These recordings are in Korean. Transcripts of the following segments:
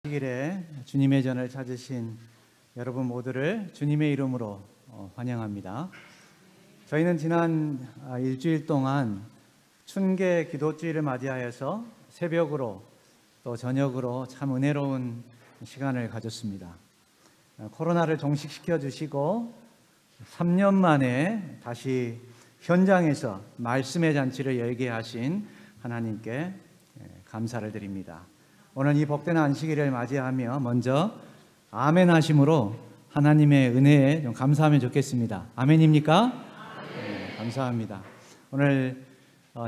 길에 주님의 전을 찾으신 여러분 모두를 주님의 이름으로 환영합니다. 저희는 지난 일주일 동안 춘계 기도주일을 맞이하여서 새벽으로 또 저녁으로 참 은혜로운 시간을 가졌습니다. 코로나를 종식시켜 주시고 3년 만에 다시 현장에서 말씀의 잔치를 열게 하신 하나님께 감사를 드립니다. 오늘 이 복된 안식일을 맞이하며 먼저 아멘 하심으로 하나님의 은혜에 좀 감사하면 좋겠습니다. 아멘입니까? 네, 감사합니다. 오늘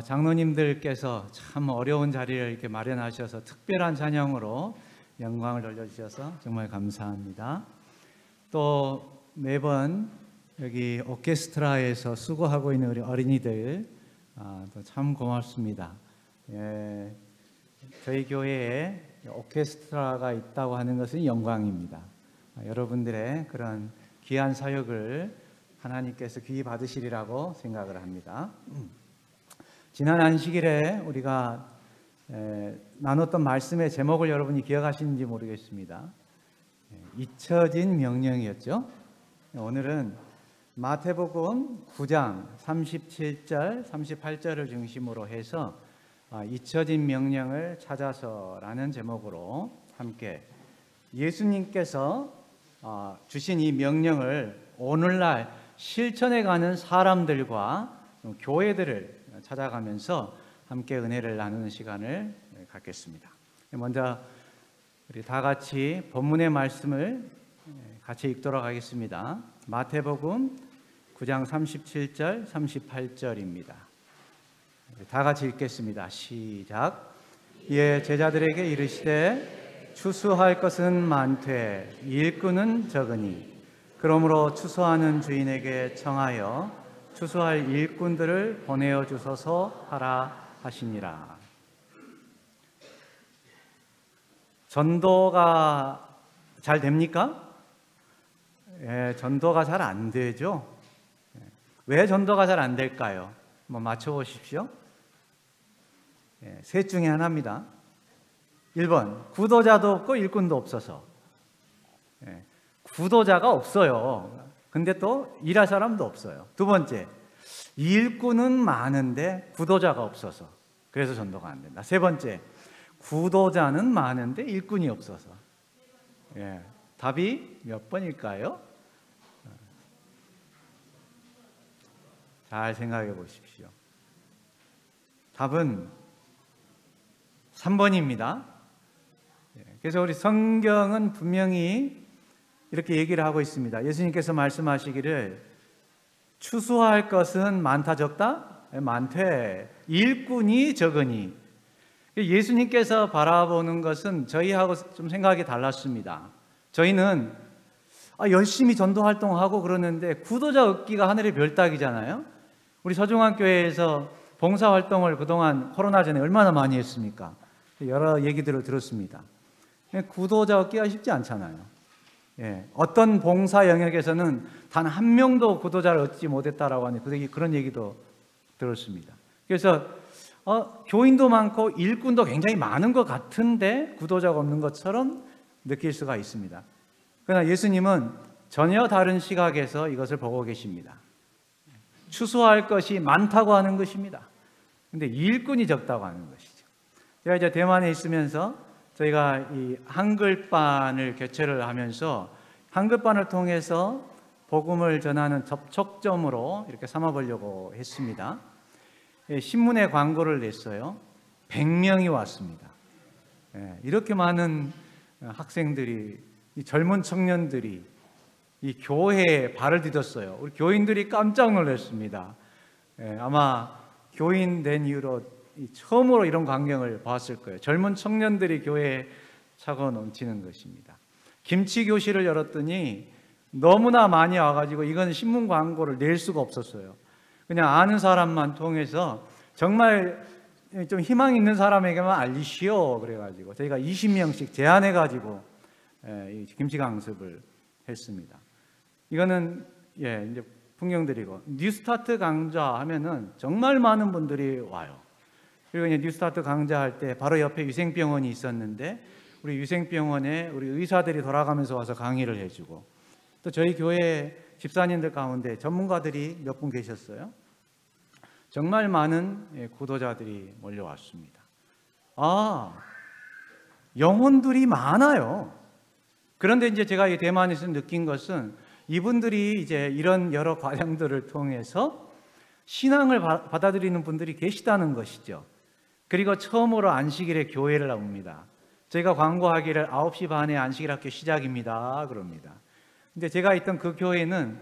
장로님들께서 참 어려운 자리를 이렇게 마련하셔서 특별한 찬양으로 영광을 돌려주셔서 정말 감사합니다. 또 매번 여기 오케스트라에서 수고하고 있는 우리 어린이들 또 참 고맙습니다. 저희 교회에 오케스트라가 있다고 하는 것은 영광입니다. 여러분들의 그런 귀한 사역을 하나님께서 귀히 받으시리라고 생각을 합니다. 지난 안식일에 우리가 나눴던 말씀의 제목을 여러분이 기억하시는지 모르겠습니다. 잊혀진 명령이었죠. 오늘은 마태복음 9장 37절, 38절을 중심으로 해서 잊혀진 명령을 찾아서라는 제목으로 함께 예수님께서 주신 이 명령을 오늘날 실천해가는 사람들과 교회들을 찾아가면서 함께 은혜를 나누는 시간을 갖겠습니다. 먼저 우리 다 같이 본문의 말씀을 같이 읽도록 하겠습니다. 마태복음 9장 37절, 38절입니다. 다 같이 읽겠습니다. 시작. 이에 제자들에게 이르시되 추수할 것은 많되 일꾼은 적으니 그러므로 추수하는 주인에게 청하여 추수할 일꾼들을 보내어 주소서 하라 하시니라. 전도가 잘 됩니까? 전도가 잘 안 되죠. 왜 전도가 잘 안 될까요? 한번 맞춰보십시오. 셋 중에 하나입니다. 1번 구도자도 없고 일꾼도 없어서. 구도자가 없어요. 근데 또 일할 사람도 없어요. 두 번째, 일꾼은 많은데 구도자가 없어서 그래서 전도가 안 된다. 세 번째, 구도자는 많은데 일꾼이 없어서. 답이 몇 번일까요? 잘 생각해 보십시오. 답은 3번입니다. 그래서 우리 성경은 분명히 이렇게 얘기를 하고 있습니다. 예수님께서 말씀하시기를 추수할 것은 많다 적다? 많되 일꾼이 적으니. 예수님께서 바라보는 것은 저희하고 좀 생각이 달랐습니다. 저희는 열심히 전도 활동하고 그러는데 구도자 얻기가 하늘의 별 따기잖아요. 우리 서중환교회에서 봉사활동을 그동안 코로나 전에 얼마나 많이 했습니까? 여러 얘기들을 들었습니다. 구도자 얻기가 쉽지 않잖아요. 어떤 봉사 영역에서는 단 한 명도 구도자를 얻지 못했다라고 하는 그런 얘기도 들었습니다. 그래서 교인도 많고 일꾼도 굉장히 많은 것 같은데 구도자가 없는 것처럼 느낄 수가 있습니다. 그러나 예수님은 전혀 다른 시각에서 이것을 보고 계십니다. 추수할 것이 많다고 하는 것입니다. 근데 일꾼이 적다고 하는 것이죠. 제가 이제 대만에 있으면서 저희가 이 한글반을 개최를 하면서 한글반을 통해서 복음을 전하는 접촉점으로 이렇게 삼아보려고 했습니다. 신문에 광고를 냈어요. 100명이 왔습니다. 이렇게 많은 학생들이, 이 젊은 청년들이 이 교회에 발을 디뎠어요. 우리 교인들이 깜짝 놀랐습니다. 아마 교인 된 이후로 처음으로 이런 광경을 봤을 거예요. 젊은 청년들이 교회에 차고 넘치는 것입니다. 김치 교실을 열었더니 너무나 많이 와가지고 이건 신문 광고를 낼 수가 없었어요. 그냥 아는 사람만 통해서 정말 좀 희망 있는 사람에게만 알리시오 그래가지고 저희가 20명씩 제안해가지고 김치 강습을 했습니다. 이거는 이제 풍경들이고, 뉴스타트 강좌 하면은 정말 많은 분들이 와요. 그리고 이제 뉴스타트 강좌할 때 바로 옆에 위생병원이 있었는데 우리 위생병원에 우리 의사들이 돌아가면서 와서 강의를 해주고, 또 저희 교회 집사님들 가운데 전문가들이 몇 분 계셨어요. 정말 많은 구도자들이 몰려왔습니다. 영혼들이 많아요. 그런데 이제 제가 이 대만에서 느낀 것은 이분들이 이제 이런 여러 과정들을 통해서 신앙을 받아들이는 분들이 계시다는 것이죠. 그리고 처음으로 안식일에 교회를 옵니다. 제가 광고하기를 9시 반에 안식일 학교 시작입니다 그럽니다. 근데 제가 있던 그 교회는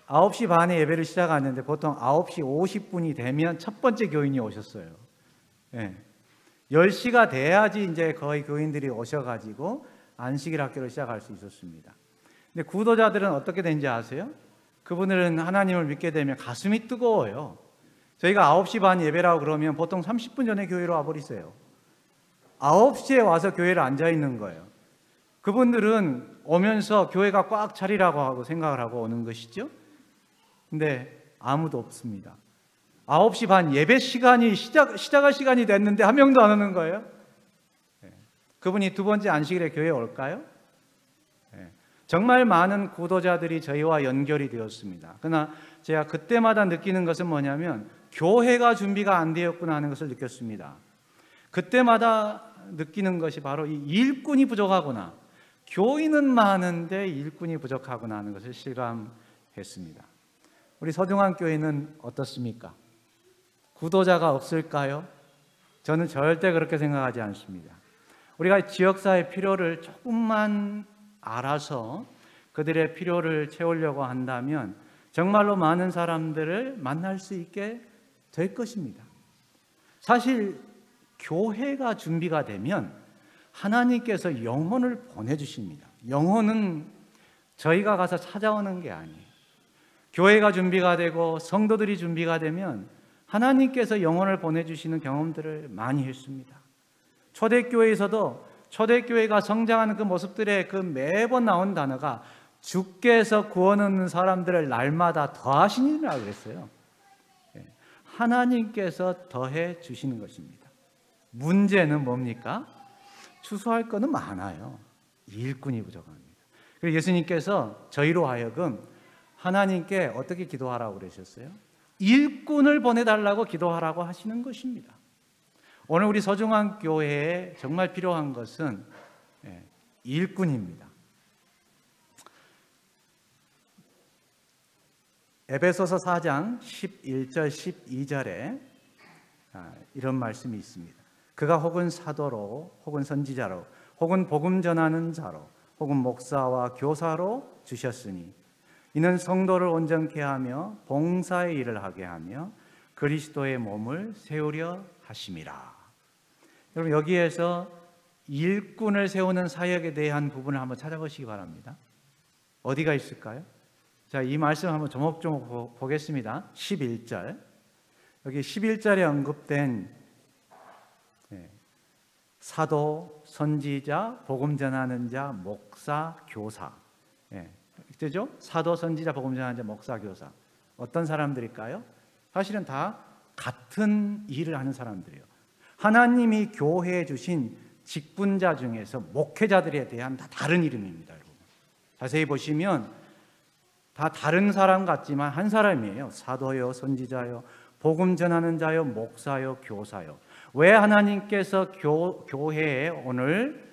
9시 반에 예배를 시작하는데 보통 9시 50분이 되면 첫 번째 교인이 오셨어요. 10시가 돼야지 이제 거의 교인들이 오셔가지고 안식일 학교를 시작할 수 있었습니다. 근데 구도자들은 어떻게 되는지 아세요? 그분들은 하나님을 믿게 되면 가슴이 뜨거워요. 저희가 9시 반 예배라고 그러면 보통 30분 전에 교회로 와버리세요. 9시에 와서 교회를 앉아 있는 거예요. 그분들은 오면서 교회가 꽉 차리라고 하고 생각을 하고 오는 것이죠. 근데 아무도 없습니다. 9시 반 예배 시간이 시작할 시간이 됐는데 한 명도 안 오는 거예요. 그분이 두 번째 안식일에 교회에 올까요? 정말 많은 구도자들이 저희와 연결이 되었습니다. 그러나 제가 그때마다 느끼는 것은 뭐냐면 교회가 준비가 안 되었구나 하는 것을 느꼈습니다. 그때마다 느끼는 것이 바로 이 일꾼이 부족하구나, 교인은 많은데 일꾼이 부족하구나 하는 것을 실감했습니다. 우리 서중환 교회는 어떻습니까? 구도자가 없을까요? 저는 절대 그렇게 생각하지 않습니다. 우리가 지역사회 필요를 조금만 알아서 그들의 필요를 채우려고 한다면 정말로 많은 사람들을 만날 수 있게 될 것입니다. 사실 교회가 준비가 되면 하나님께서 영혼을 보내주십니다. 영혼은 저희가 가서 찾아오는 게 아니에요. 교회가 준비가 되고 성도들이 준비가 되면 하나님께서 영혼을 보내주시는 경험들을 많이 했습니다. 초대교회에서도 초대교회가 성장하는 그 모습들에 그 매번 나온 단어가 주께서 구원 얻는 사람들을 날마다 더하시니라 그랬어요. 하나님께서 더해 주시는 것입니다. 문제는 뭡니까? 추수할 거는 많아요. 일꾼이 부족합니다. 그리고 예수님께서 저희로 하여금 하나님께 어떻게 기도하라고 그러셨어요? 일꾼을 보내달라고 기도하라고 하시는 것입니다. 오늘 우리 서중환 교회에 정말 필요한 것은 일꾼입니다. 에베소서 4장 11절 12절에 이런 말씀이 있습니다. 그가 혹은 사도로 혹은 선지자로 혹은 복음 전하는 자로 혹은 목사와 교사로 주셨으니 이는 성도를 온전케 하며 봉사의 일을 하게 하며 그리스도의 몸을 세우려 하심이라. 여러분, 여기에서 일꾼을 세우는 사역에 대한 부분을 한번 찾아보시기 바랍니다. 어디가 있을까요? 자, 이 말씀을 한번 조목조목 보겠습니다. 11절. 여기 11절에 언급된 사도, 선지자, 복음 전하는 자, 목사, 교사. 그죠? 사도, 선지자, 복음 전하는 자, 목사, 교사. 어떤 사람들일까요? 사실은 다 같은 일을 하는 사람들이에요. 하나님이 교회에 주신 직분자 중에서 목회자들에 대한 다 다른 이름입니다. 여러분. 자세히 보시면 다 다른 사람 같지만 한 사람이에요. 사도요, 선지자요, 복음 전하는 자요, 목사요, 교사요. 왜 하나님께서 교회에 오늘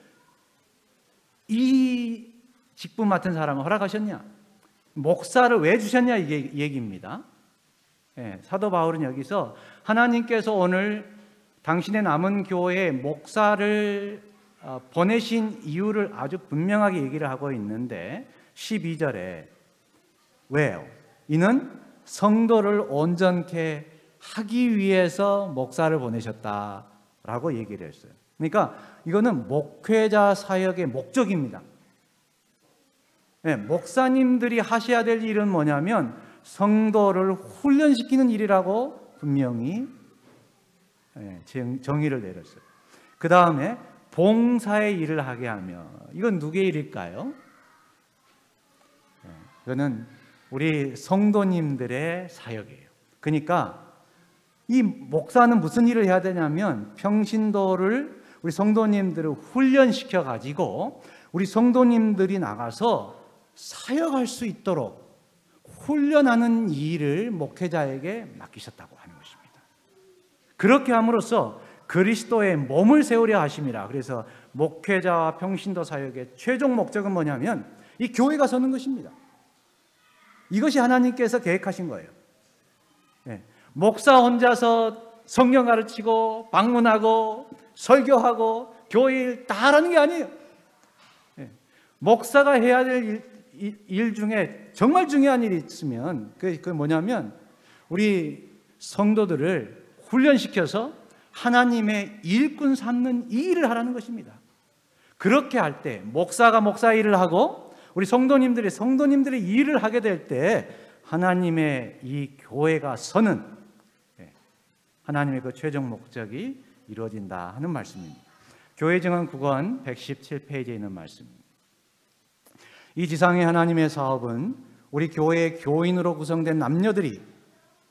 이 직분 맡은 사람을 허락하셨냐? 목사를 왜 주셨냐? 이게 얘기입니다. 사도 바울은 여기서 하나님께서 오늘 당신의 남은 교회에 목사를 보내신 이유를 아주 분명하게 얘기를 하고 있는데 12절에 왜요? 이는 성도를 온전케 하기 위해서 목사를 보내셨다라고 얘기를 했어요. 그러니까 이거는 목회자 사역의 목적입니다. 목사님들이 하셔야 될 일은 뭐냐면 성도를 훈련시키는 일이라고 분명히 정의를 내렸어요. 그 다음에 봉사의 일을 하게 하며, 이건 누구의 일일까요? 이거는 우리 성도님들의 사역이에요. 그러니까 이 목사는 무슨 일을 해야 되냐면 평신도를 우리 성도님들을 훈련시켜 가지고 우리 성도님들이 나가서 사역할 수 있도록 훈련하는 일을 목회자에게 맡기셨다고 하는 것입니다. 그렇게 함으로써 그리스도의 몸을 세우려 하심이라. 그래서 목회자와 평신도 사역의 최종 목적은 뭐냐면 이 교회가 서는 것입니다. 이것이 하나님께서 계획하신 거예요. 네. 목사 혼자서 성경 가르치고 방문하고 설교하고 교회 일 다 하라는 게 아니에요. 네. 목사가 해야 될 일 중에 정말 중요한 일이 있으면 그게 뭐냐면 우리 성도들을 훈련시켜서 하나님의 일꾼 삼는 이 일을 하라는 것입니다. 그렇게 할 때 목사가 목사 일을 하고 우리 성도님들의 일을 하게 될 때 하나님의 이 교회가 서는 하나님의 그 최종 목적이 이루어진다 하는 말씀입니다. 교회증언 9권 117페이지에 있는 말씀입니다. 이 지상의 하나님의 사업은 우리 교회의 교인으로 구성된 남녀들이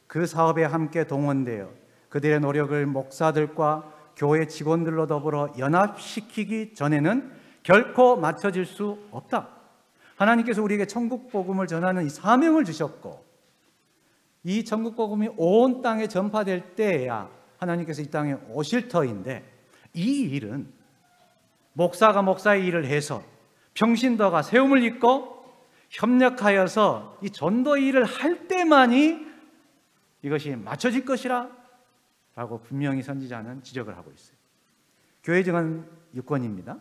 그 사업에 함께 동원되어 그들의 노력을 목사들과 교회 직원들로 더불어 연합시키기 전에는 결코 맞춰질 수 없다. 하나님께서 우리에게 천국 복음을 전하는 이 사명을 주셨고 이 천국 복음이 온 땅에 전파될 때에야 하나님께서 이 땅에 오실 터인데 이 일은 목사가 목사의 일을 해서 평신도가 세움을 입고 협력하여서 이 전도 일을 할 때만이 이것이 맞춰질 것이라 라고 분명히 선지자는 지적을 하고 있어요. 교회 증언 6권입니다.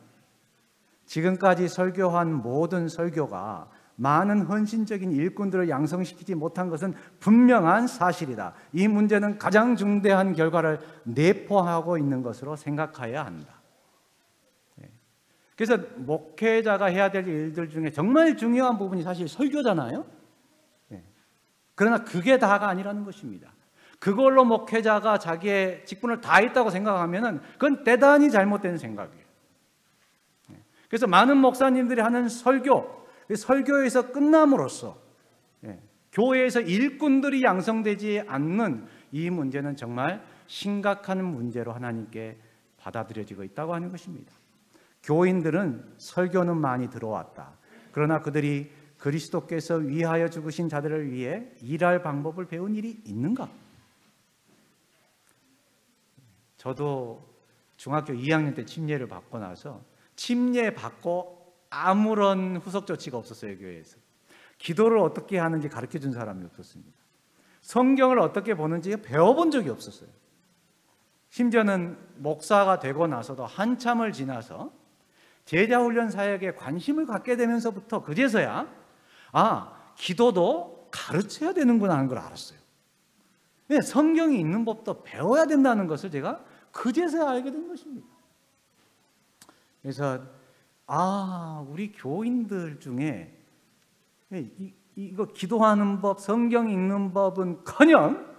지금까지 설교한 모든 설교가 많은 헌신적인 일꾼들을 양성시키지 못한 것은 분명한 사실이다. 이 문제는 가장 중대한 결과를 내포하고 있는 것으로 생각해야 한다. 그래서 목회자가 해야 될 일들 중에 정말 중요한 부분이 사실 설교잖아요. 그러나 그게 다가 아니라는 것입니다. 그걸로 목회자가 자기의 직분을 다 했다고 생각하면 그건 대단히 잘못된 생각이에요. 그래서 많은 목사님들이 하는 설교에서 끝남으로써 교회에서 일꾼들이 양성되지 않는 이 문제는 정말 심각한 문제로 하나님께 받아들여지고 있다고 하는 것입니다. 교인들은 설교는 많이 들어왔다. 그러나 그들이 그리스도께서 위하여 죽으신 자들을 위해 일할 방법을 배운 일이 있는가? 저도 중학교 2학년 때 침례를 받고 나서 침례 받고 아무런 후속 조치가 없었어요. 교회에서 기도를 어떻게 하는지 가르쳐준 사람이 없었습니다. 성경을 어떻게 보는지 배워본 적이 없었어요. 심지어는 목사가 되고 나서도 한참을 지나서 제자훈련 사역에 관심을 갖게 되면서부터 그제서야 기도도 가르쳐야 되는구나 하는 걸 알았어요. 성경이 있는 법도 배워야 된다는 것을 제가 그제서야 알게 된 것입니다. 그래서 우리 교인들 중에 이거 기도하는 법, 성경 읽는 법은커녕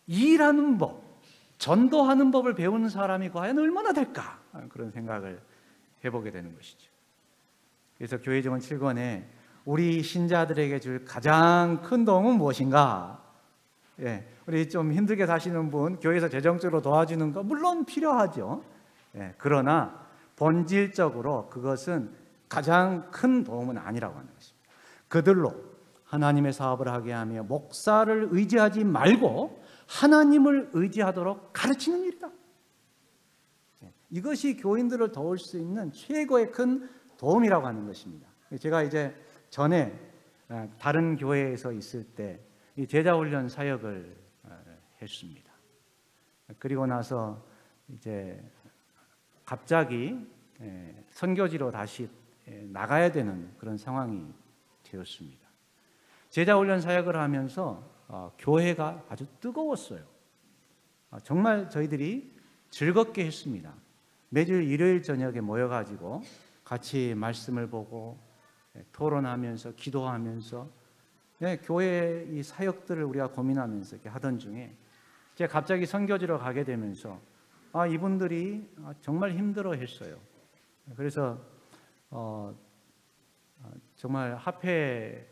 일하는 법, 전도하는 법을 배우는 사람이 과연 얼마나 될까? 그런 생각을 해보게 되는 것이죠. 그래서 교회증언 7권에 우리 신자들에게 줄 가장 큰 도움은 무엇인가? 우리 좀 힘들게 사시는 분 교회에서 재정적으로 도와주는 거 물론 필요하죠. 그러나 본질적으로 그것은 가장 큰 도움은 아니라고 하는 것입니다. 그들로 하나님의 사업을 하게 하며 목사를 의지하지 말고 하나님을 의지하도록 가르치는 일이다. 이것이 교인들을 도울 수 있는 최고의 큰 도움이라고 하는 것입니다. 제가 이제 전에 다른 교회에서 있을 때 이 제자훈련 사역을 했습니다. 그리고 나서 이제 갑자기 선교지로 다시 나가야 되는 그런 상황이 되었습니다. 제자훈련 사역을 하면서 교회가 아주 뜨거웠어요. 정말 저희들이 즐겁게 했습니다. 매주 일요일 저녁에 모여가지고 같이 말씀을 보고 토론하면서 기도하면서 교회 이 사역들을 우리가 고민하면서 이렇게 하던 중에 제가 갑자기 선교지로 가게 되면서 이분들이 정말 힘들어했어요. 그래서 정말 하필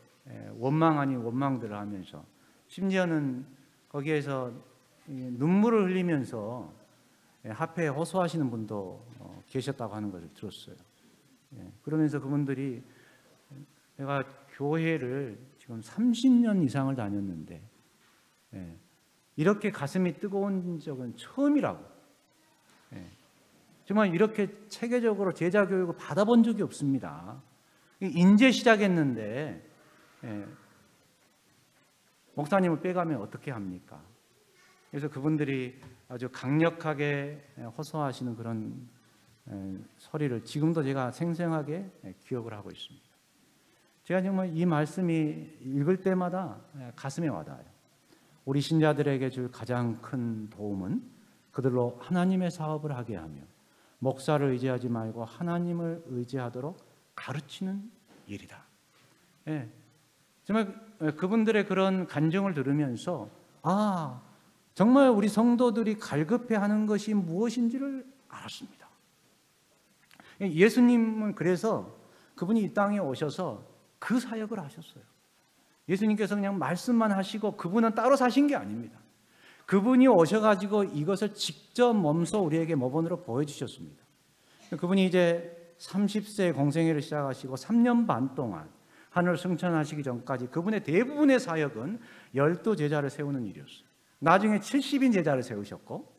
원망 아닌 원망들을 하면서 심지어는 거기에서 눈물을 흘리면서 합회에 호소하시는 분도 계셨다고 하는 것을 들었어요. 그러면서 그분들이 내가 교회를 지금 30년 이상을 다녔는데 이렇게 가슴이 뜨거운 적은 처음이라고. 정말 이렇게 체계적으로 제자 교육을 받아본 적이 없습니다. 이제 시작했는데 목사님을 빼가면 어떻게 합니까? 그래서 그분들이 아주 강력하게 호소하시는 그런 소리를 지금도 제가 생생하게 기억을 하고 있습니다. 제가 정말 이 말씀이 읽을 때마다 가슴에 와닿아요. 우리 신자들에게 줄 가장 큰 도움은 그들로 하나님의 사업을 하게 하며 목사를 의지하지 말고 하나님을 의지하도록 가르치는 일이다. 정말 그분들의 그런 간증을 들으면서 정말 우리 성도들이 갈급해하는 것이 무엇인지를 알았습니다. 예수님은 그래서 그분이 이 땅에 오셔서 그 사역을 하셨어요. 예수님께서 그냥 말씀만 하시고 그분은 따로 사신 게 아닙니다. 그분이 오셔가지고 이것을 직접 몸소 우리에게 모본으로 보여주셨습니다. 그분이 이제 30세 공생애를 시작하시고 3년 반 동안 하늘을 승천하시기 전까지 그분의 대부분의 사역은 12제자를 세우는 일이었어요. 나중에 70인 제자를 세우셨고,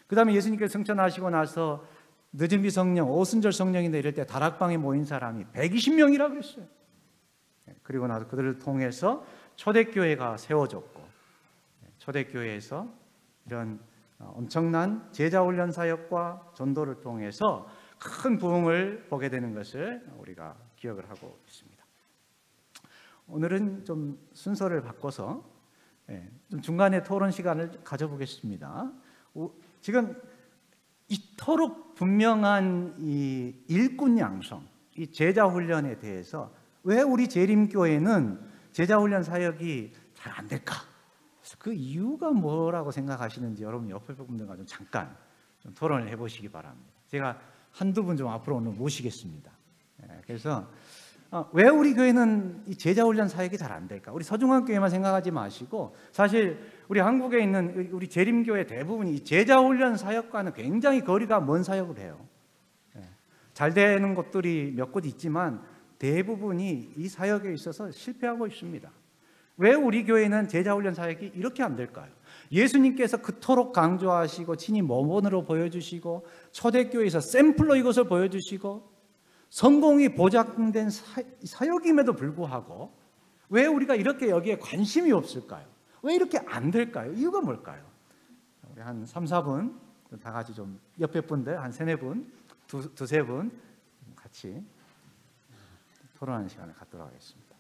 그 다음에 예수님께서 승천하시고 나서 늦은 비성령, 오순절 성령이 내릴 때 다락방에 모인 사람이 120명이라고 했어요. 그리고 나서 그들을 통해서 초대교회가 세워졌고, 초대교회에서 이런 엄청난 제자훈련 사역과 전도를 통해서 큰 부흥을 보게 되는 것을 우리가 기억을 하고 있습니다. 오늘은 좀 순서를 바꿔서 좀 중간에 토론 시간을 가져보겠습니다. 지금 이토록 분명한 이 일꾼 양성, 이 제자훈련에 대해서 왜 우리 재림교회는 제자훈련 사역이 잘 안 될까? 그 이유가 뭐라고 생각하시는지 여러분 옆에 분들과 좀 잠깐 좀 토론을 해보시기 바랍니다. 제가 한두 분 좀 앞으로 오늘 모시겠습니다. 그래서 왜 우리 교회는 이 제자훈련 사역이 잘 안 될까? 우리 서중환 교회만 생각하지 마시고 사실 우리 한국에 있는 우리 재림교회 대부분이 이 제자훈련 사역과는 굉장히 거리가 먼 사역을 해요. 잘 되는 곳들이 몇 곳 있지만 대부분이 이 사역에 있어서 실패하고 있습니다. 왜 우리 교회는 제자훈련 사역이 이렇게 안 될까요? 예수님께서 그토록 강조하시고 친히 모본으로 보여주시고 초대교회에서 샘플로 이것을 보여주시고 성공이 보장된 사역임에도 불구하고 왜 우리가 이렇게 여기에 관심이 없을까요? 왜 이렇게 안 될까요? 이유가 뭘까요? 우리 한 3, 4분 다 같이 좀 옆에 분들 한 3, 4분, 두세 분 같이 토론하는 시간을 갖도록 하겠습니다.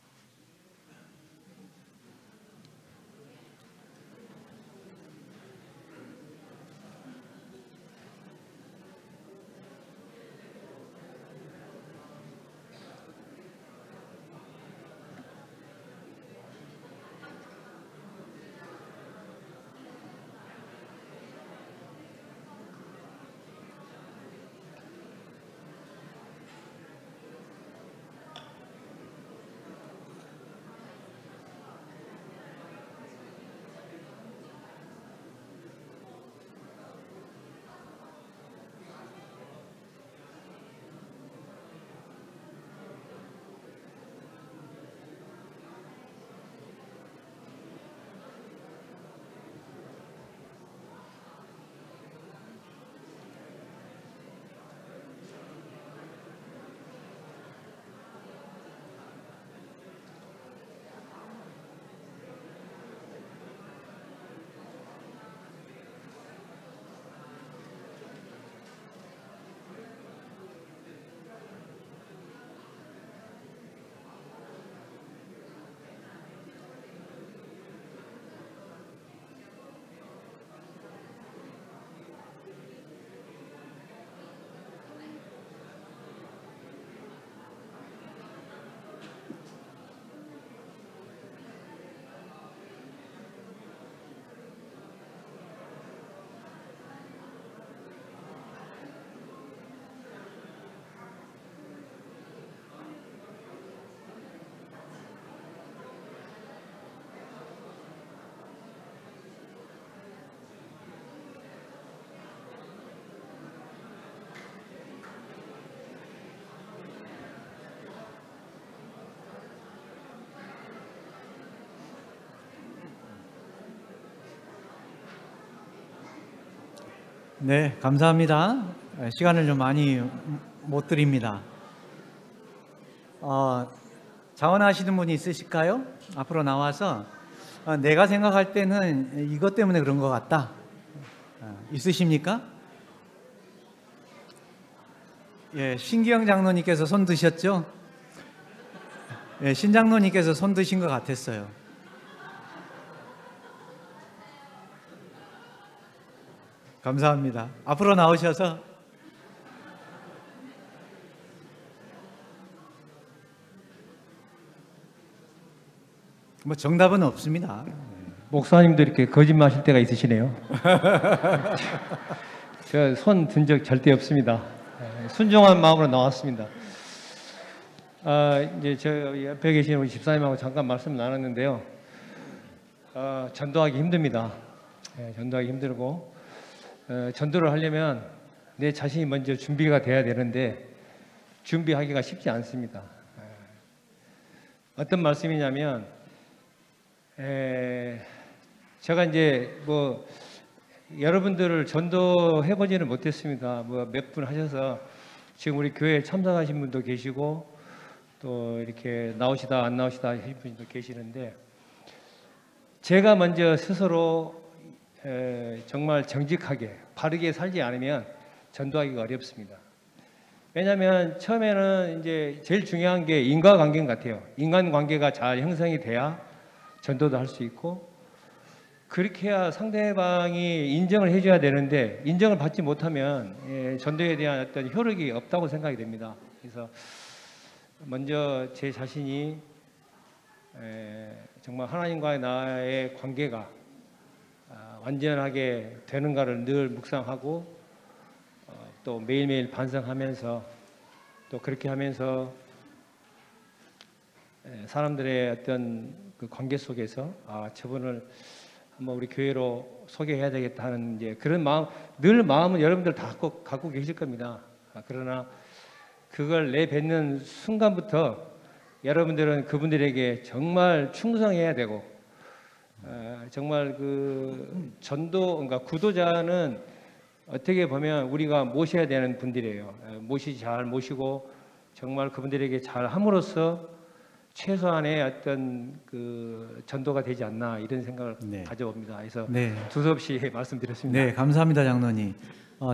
네, 감사합니다. 시간을 좀 많이 못 드립니다. 자원하시는 분이 있으실까요? 앞으로 나와서 내가 생각할 때는 이것 때문에 그런 것 같다. 있으십니까? 예, 신기영 장로님께서 손 드셨죠? 예, 신 장로님께서 손 드신 것 같았어요. 감사합니다. 앞으로 나오셔서 뭐 정답은 없습니다. 목사님도 이렇게 거짓말하실 때가 있으시네요. 제가 손 든 적 절대 없습니다. 순종한 마음으로 나왔습니다. 이제 저 옆에 계신 우리 집사님하고 잠깐 말씀 나눴는데요. 전도하기 힘듭니다. 전도하기 힘들고 전도를 하려면 내 자신이 먼저 준비가 돼야 되는데 준비하기가 쉽지 않습니다. 어떤 말씀이냐면 제가 이제 뭐 여러분들을 전도해보지는 못했습니다. 뭐 몇 분 하셔서 지금 우리 교회에 참석하신 분도 계시고 또 이렇게 나오시다 안 나오시다 하신 분도 계시는데 제가 먼저 스스로 정말 정직하게 바르게 살지 않으면 전도하기가 어렵습니다. 왜냐하면 처음에는 이제 제일 중요한 게 인과관계인 것 같아요. 인간관계가 잘 형성이 돼야 전도도 할 수 있고 그렇게 해야 상대방이 인정을 해줘야 되는데 인정을 받지 못하면 전도에 대한 어떤 효력이 없다고 생각이 됩니다. 그래서 먼저 제 자신이 정말 하나님과의 나의 관계가 완전하게 되는가를 늘 묵상하고 또 매일매일 반성하면서 또 그렇게 하면서 사람들의 어떤 그 관계 속에서 저분을 한번 우리 교회로 소개해야 되겠다 하는 이제 그런 마음, 늘 마음은 여러분들 다 갖고 계실 겁니다. 그러나 그걸 내뱉는 순간부터 여러분들은 그분들에게 정말 충성해야 되고 정말 그 전도, 그러니까 구도자는 어떻게 보면 우리가 모셔야 되는 분들이에요. 잘 모시고 정말 그분들에게 잘 함으로써 최소한의 어떤 그 전도가 되지 않나 이런 생각을 가져봅니다. 그래서 두서없이 말씀드렸습니다. 네, 감사합니다, 장로님.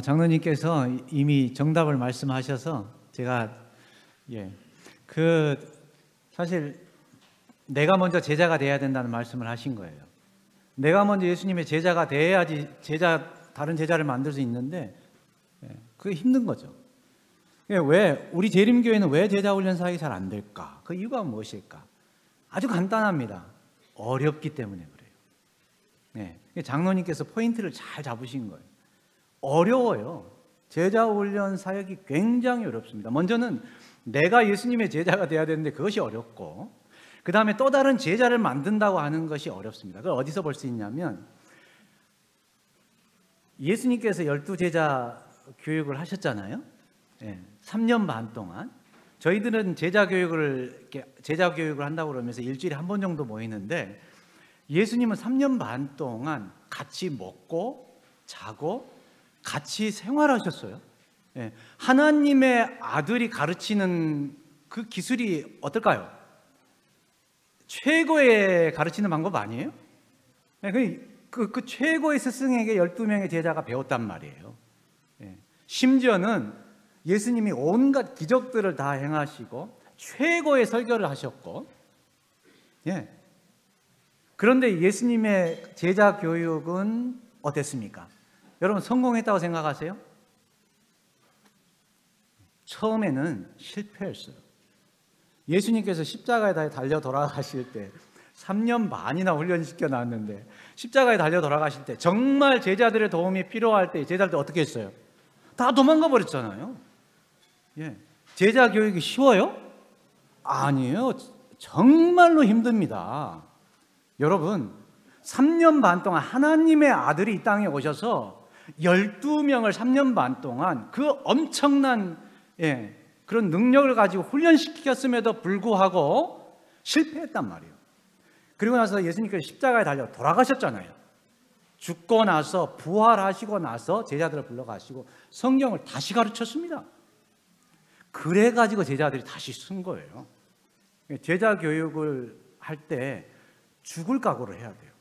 장로님께서 이미 정답을 말씀하셔서 제가 사실 내가 먼저 제자가 돼야 된다는 말씀을 하신 거예요. 내가 먼저 예수님의 제자가 돼야지 다른 제자를 만들 수 있는데 그게 힘든 거죠. 왜 우리 재림교회는 왜 제자훈련 사역이 잘 안 될까? 그 이유가 무엇일까? 아주 간단합니다. 어렵기 때문에 그래요. 장로님께서 포인트를 잘 잡으신 거예요. 어려워요. 제자훈련 사역이 굉장히 어렵습니다. 먼저는 내가 예수님의 제자가 돼야 되는데 그것이 어렵고 그 다음에 또 다른 제자를 만든다고 하는 것이 어렵습니다. 그걸 어디서 볼 수 있냐면 예수님께서 12제자 교육을 하셨잖아요. 3년 반 동안 저희들은 제자 교육을 한다고 그러면서 일주일에 한 번 정도 모이는데 예수님은 3년 반 동안 같이 먹고 자고 같이 생활하셨어요. 하나님의 아들이 가르치는 그 기술이 어떨까요? 최고의 가르치는 방법 아니에요? 그 최고의 스승에게 12명의 제자가 배웠단 말이에요. 심지어는 예수님이 온갖 기적들을 다 행하시고 최고의 설교를 하셨고 그런데 예수님의 제자 교육은 어땠습니까? 여러분 성공했다고 생각하세요? 처음에는 실패했어요. 예수님께서 십자가에 달려 돌아가실 때 3년 반이나 훈련시켜 놨는데 십자가에 달려 돌아가실 때 정말 제자들의 도움이 필요할 때 제자들 어떻게 했어요? 다 도망가 버렸잖아요. 제자 교육이 쉬워요? 아니에요. 정말로 힘듭니다. 여러분 3년 반 동안 하나님의 아들이 이 땅에 오셔서 12명을 3년 반 동안 그 엄청난 그런 능력을 가지고 훈련시켰음에도 불구하고 실패했단 말이에요. 그리고 나서 예수님께서 십자가에 달려 돌아가셨잖아요. 죽고 나서 부활하시고 나서 제자들을 불러가시고 성경을 다시 가르쳤습니다. 그래가지고 제자들이 다시 쓴 거예요. 제자 교육을 할 때 죽을 각오를 해야 돼요.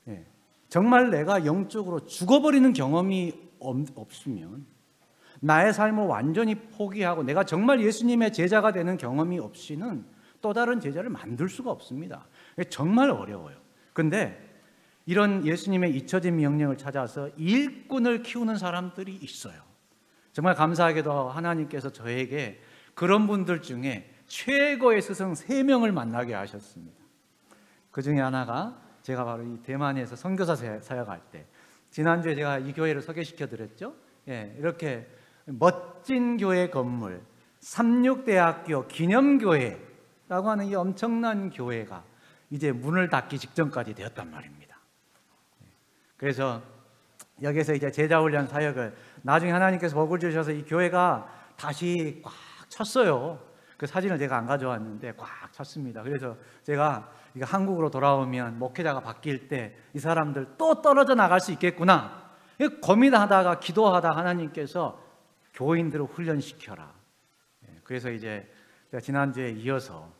예. 정말 내가 영적으로 죽어버리는 경험이 없으면, 나의 삶을 완전히 포기하고 내가 정말 예수님의 제자가 되는 경험이 없이는 또 다른 제자를 만들 수가 없습니다. 정말 어려워요. 근데 이런 예수님의 잊혀진 명령을 찾아서 일꾼을 키우는 사람들이 있어요. 정말 감사하게도 하나님께서 저에게 그런 분들 중에 최고의 스승 3명을 만나게 하셨습니다. 그 중에 하나가 제가 바로 이 대만에서 선교사 사역할 때, 지난주에 제가 이 교회를 소개시켜 드렸죠. 예, 이렇게 멋진 교회 건물, 삼육대학교 기념교회라고 하는 이 엄청난 교회가 이제 문을 닫기 직전까지 되었단 말입니다. 그래서 여기서 이제 제자훈련 사역을 나중에 하나님께서 복을 주셔서 이 교회가 다시 꽉 찼어요. 그 사진을 제가 안 가져왔는데 꽉 찼습니다. 그래서 제가 이거 한국으로 돌아오면 목회자가 바뀔 때 이 사람들 또 떨어져 나갈 수 있겠구나 고민하다가 기도하다 하나님께서 교인들을 훈련시켜라. 그래서 이제 제가 지난주에 이어서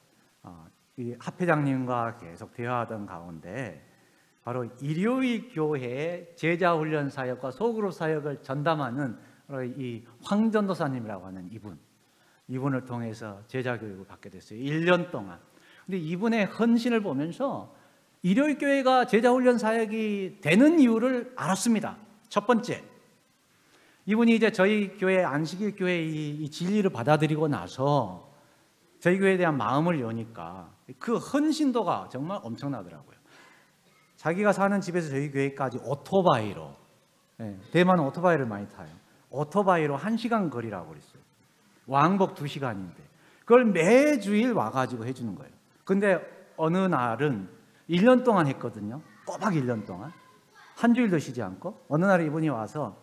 이 합회장님과 계속 대화하던 가운데 바로 일요일 교회의 제자훈련 사역과 소그룹 사역을 전담하는 바로 이 황전도사님이라고 하는 이분을 통해서 제자 교육을 받게 됐어요. 1년 동안. 근데 이분의 헌신을 보면서 일요일 교회가 제자훈련 사역이 되는 이유를 알았습니다. 첫 번째, 이분이 이제 저희 교회 안식일 교회 이 진리를 받아들이고 나서 저희 교회에 대한 마음을 여니까 그 헌신도가 정말 엄청나더라고요. 자기가 사는 집에서 저희 교회까지 오토바이로, 대만은 오토바이를 많이 타요. 오토바이로 1시간 거리라고 그랬어요. 왕복 2시간인데 그걸 매주일 와가지고 해주는 거예요. 근데 어느 날은 1년 동안 했거든요. 꼬박 1년 동안 한 주일도 쉬지 않고 어느 날 이분이 와서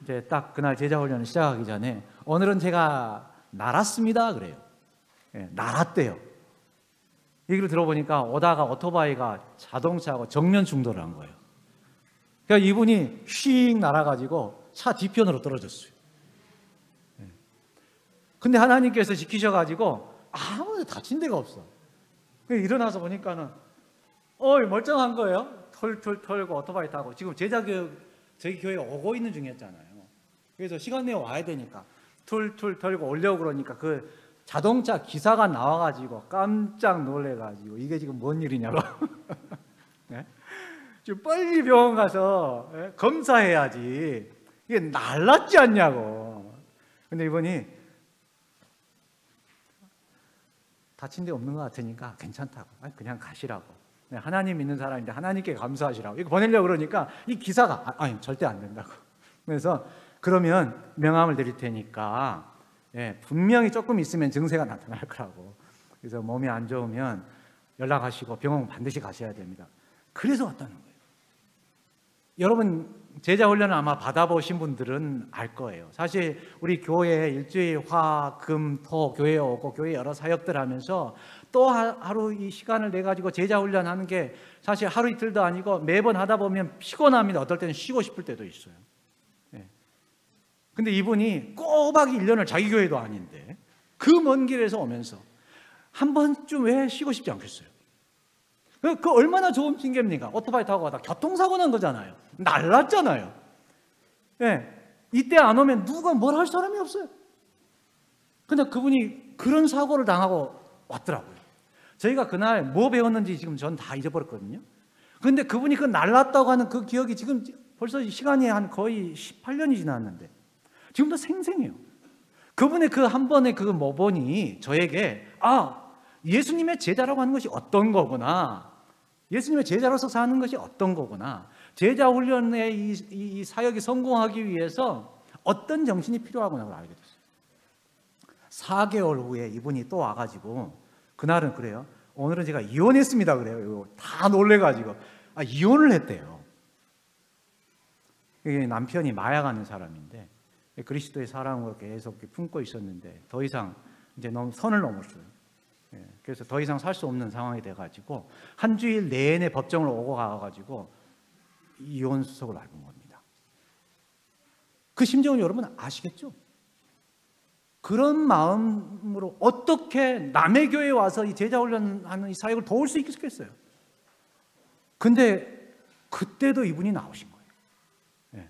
이제 딱 그날 제자훈련을 시작하기 전에 오늘은 제가 날았습니다 그래요. 날았대요. 얘기를 들어보니까 오다가 오토바이가 자동차하고 정면 충돌을 한 거예요. 그러니까 이분이 휙 날아가지고 차 뒤편으로 떨어졌어요. 근데 하나님께서 지키셔가지고 아무도 다친 데가 없어. 일어나서 보니까는 멀쩡한 거예요. 털 털고 오토바이 타고 지금 제자교육 저희 교회에 오고 있는 중이었잖아요. 그래서 시간 내에 와야 되니까 털 털고 오려고 그러니까 그 자동차 기사가 나와가지고 깜짝 놀래가지고 이게 지금 뭔 일이냐고. 네? 지금 빨리 병원 가서 검사해야지. 이게 날랐지 않냐고. 근데 이분이 다친 데 없는 것 같으니까 괜찮다고. 그냥 가시라고. 하나님 믿는 사람인데 하나님께 감사하시라고. 이거 보내려고 그러니까 이 기사가 아니 절대 안 된다고. 그래서 그러면 명함을 드릴 테니까 분명히 조금 있으면 증세가 나타날 거라고. 그래서 몸이 안 좋으면 연락하시고 병원 반드시 가셔야 됩니다. 그래서 왔다는 거예요. 여러분 제자훈련을 아마 받아보신 분들은 알 거예요. 사실 우리 교회 일주일 화, 금, 토 교회에 오고 교회 여러 사역들 하면서 또 하루 이 시간을 내가지고 제자훈련하는 게 사실 하루 이틀도 아니고 매번 하다 보면 피곤합니다. 어떨 때는 쉬고 싶을 때도 있어요. 근데 이분이 꼬박 1년을 자기 교회도 아닌데 그 먼 길에서 오면서 한 번쯤 왜 쉬고 싶지 않겠어요? 그 얼마나 좋은 핑계입니까? 오토바이 타고 가다 교통사고 난 거잖아요. 날랐잖아요. 이때 안 오면 누가 뭘 할 사람이 없어요. 근데 그분이 그런 사고를 당하고 왔더라고요. 저희가 그날 뭐 배웠는지 지금 전 다 잊어버렸거든요. 근데 그분이 그 날랐다고 하는 그 기억이 지금 벌써 시간이 한 거의 18년이 지났는데 지금도 생생해요. 그분의 그 한 번의 그 모본이 저에게 예수님의 제자라고 하는 것이 어떤 거구나. 예수님의 제자로서 사는 것이 어떤 거구나. 제자 훈련의 이 사역이 성공하기 위해서 어떤 정신이 필요하구나 걸 알게 됐어요. 4개월 후에 이분이 또 와가지고 그날은 그래요. 오늘은 제가 이혼했습니다 그래요. 다 놀래가지고 이혼을 했대요. 남편이 마약하는 사람인데 그리스도의 사랑으로 계속 품고 있었는데 더 이상 이제 너무 선을 넘었어요. 그래서 더 이상 살 수 없는 상황이 돼가지고 한 주일 내내 법정을 오고 가가지고 이혼 수속을 밟은 겁니다. 그 심정을 여러분 아시겠죠? 그런 마음으로 어떻게 남의 교회에 와서 이 제자 훈련하는 이 사역을 도울 수 있겠어요? 근데 그때도 이분이 나오신 거예요. 예.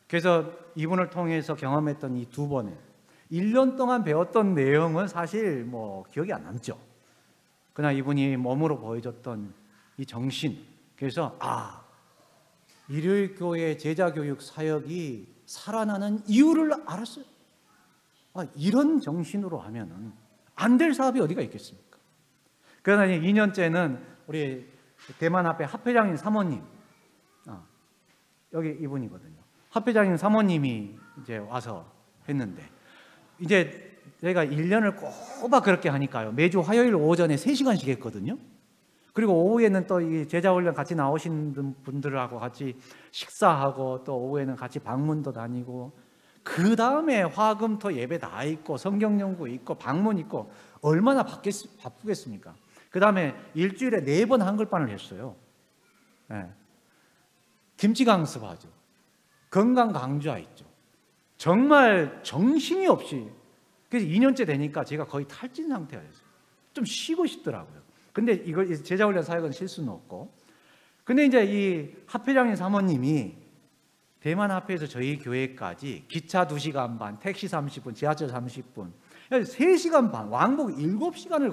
그래서 이분을 통해서 경험했던 이 두 번의 1년 동안 배웠던 내용은 사실 뭐 기억이 안 남죠. 그러나 이분이 몸으로 보여줬던 이 정신, 그래서 일요일 교회 제자 교육 사역이 살아나는 이유를 알았어요. 이런 정신으로 하면은 안 될 사업이 어디가 있겠습니까? 그러나 2년째는 우리 대만 앞에 합회장인 사모님, 여기 이분이거든요. 합회장인 사모님이 이제 와서 했는데, 이제 저희가 1년을 꼬박 그렇게 하니까요. 매주 화요일 오전에 3시간씩 했거든요. 그리고 오후에는 또 이 제자훈련 같이 나오신 분들하고 같이 식사하고, 또 오후에는 같이 방문도 다니고, 그 다음에 화금토 예배 다 있고 성경 연구 있고 방문 있고, 얼마나 바쁘겠습니까? 그 다음에 일주일에 4번 한글반을 했어요. 네. 김치 강습하죠. 건강 강좌 있죠. 정말 정신이 없이, 그래서 2년째 되니까 제가 거의 탈진 상태가 됐어요. 좀 쉬고 싶더라고요. 근데 이걸 제자훈련 사역은 쉴 수는 없고, 근데 이제 이 합회장인 사모님이 대만 합회에서 저희 교회까지 기차 2시간 반, 택시 30분, 지하철 30분, 3시간 반, 왕복 7시간을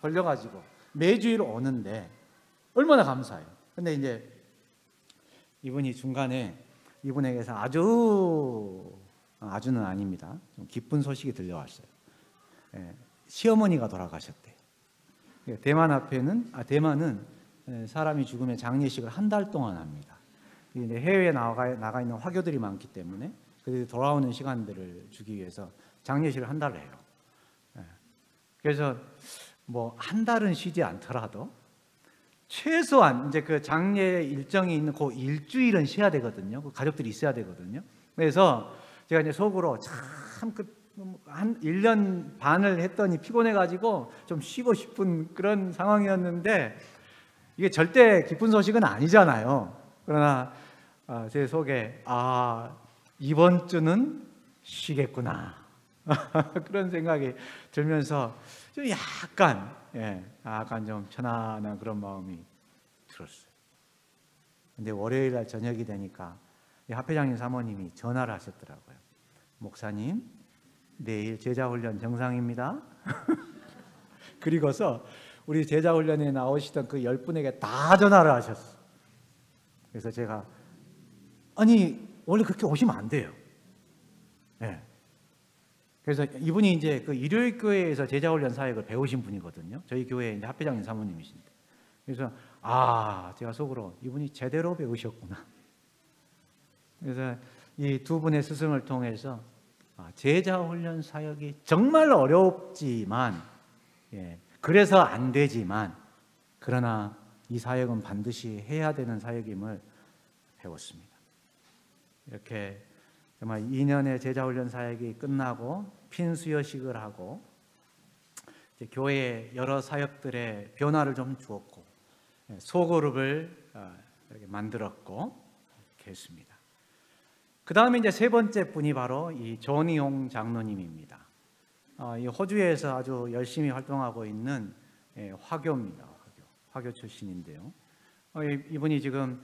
걸려가지고 매주일 오는데 얼마나 감사해요. 근데 이제 이분이 중간에 이분에게서 아주는 아닙니다. 좀 기쁜 소식이 들려왔어요. 시어머니가 돌아가셨대요. 대만은 사람이 죽으면 장례식을 한 달 동안 합니다. 이제 해외에 나가 있는 화교들이 많기 때문에 그들이 돌아오는 시간들을 주기 위해서 장례식을 한 달을 해요. 그래서 뭐 한 달은 쉬지 않더라도 최소한 이제 그 장례 일정이 있는 그 일주일은 쉬어야 되거든요. 그 가족들이 있어야 되거든요. 그래서 제가 이제 속으로 참 한 1년 반을 했더니 피곤해가지고 좀 쉬고 싶은 그런 상황이었는데, 이게 절대 기쁜 소식은 아니잖아요. 그러나 제 속에 이번 주는 쉬겠구나 그런 생각이 들면서 좀 약간 좀 편안한 그런 마음이 들었어요. 근데 월요일 날 저녁이 되니까 합회장님 사모님이 전화를 하셨더라고요. 목사님, 내일 제자훈련 정상입니다. 그리고서 우리 제자훈련에 나오시던 그 10분에게 다 전화를 하셨어. 그래서 제가 원래 그렇게 오시면 안 돼요. 네. 그래서 이분이 이제 그 일요일 교회에서 제자훈련 사역을 배우신 분이거든요. 저희 교회 이제 합회장님 사모님이신데. 그래서 제가 속으로 이분이 제대로 배우셨구나. 그래서 이 두 분의 스승을 통해서 제자훈련 사역이 정말 어렵지만, 그래서 안 되지만, 그러나 이 사역은 반드시 해야 되는 사역임을 배웠습니다. 이렇게 정말 2년의 제자훈련 사역이 끝나고 핀수여식을 하고 이제 교회의 여러 사역들의 변화를 좀 주었고, 소그룹을 이렇게 만들었고 이렇게 했습니다. 그 다음에 이제 세 번째 분이 바로 이 조니용 장로님입니다. 이 호주에서 아주 열심히 활동하고 있는 화교입니다. 화교 출신인데요. 이분이 지금